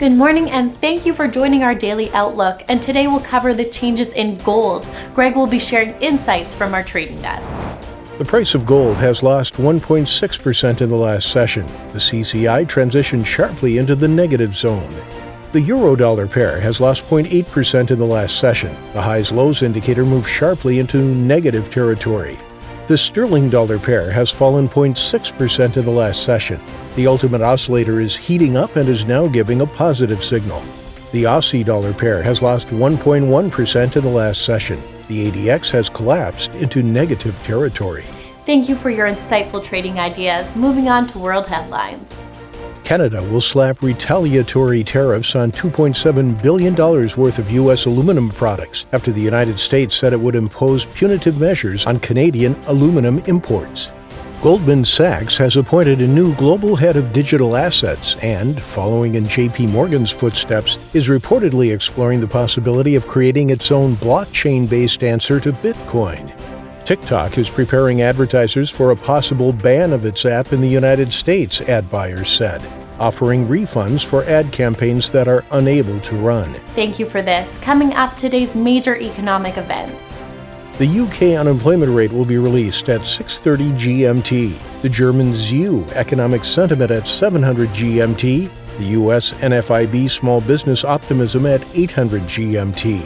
Good morning and thank you for joining our daily outlook. And today we'll cover the changes in gold. Greg will be sharing insights from our trading desk. The price of gold has lost 1.6% in the last session. The CCI transitioned sharply into the negative zone. The euro-dollar pair has lost 0.8% in the last session. The highs-lows indicator moved sharply into negative territory. The sterling-dollar pair has fallen 0.6% in the last session. The ultimate oscillator is heating up and is now giving a positive signal. The Aussie-dollar pair has lost 1.1% in the last session. The ADX has collapsed into negative territory. Thank you for your insightful trading ideas. Moving on to world headlines. Canada will slap retaliatory tariffs on $2.7 billion worth of U.S. aluminum products after the United States said it would impose punitive measures on Canadian aluminum imports. Goldman Sachs has appointed a new global head of digital assets and, following in J.P. Morgan's footsteps, is reportedly exploring the possibility of creating its own blockchain-based answer to Bitcoin. TikTok is preparing advertisers for a possible ban of its app in the United States, ad buyers said, offering refunds for ad campaigns that are unable to run. Thank you for this. Coming up, today's major economic events. The UK unemployment rate will be released at 6:30 GMT. The German ZEW economic sentiment at 700 GMT. The US NFIB small business optimism at 800 GMT.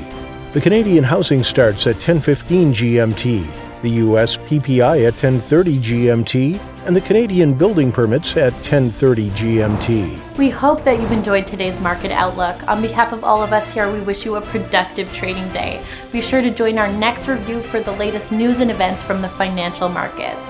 The Canadian housing starts at 10:15 GMT. The US PPI at 10:30 GMT, and the Canadian building permits at 10:30 GMT. We hope that you've enjoyed today's market outlook. On behalf of all of us here, we wish you a productive trading day. Be sure to join our next review for the latest news and events from the financial markets.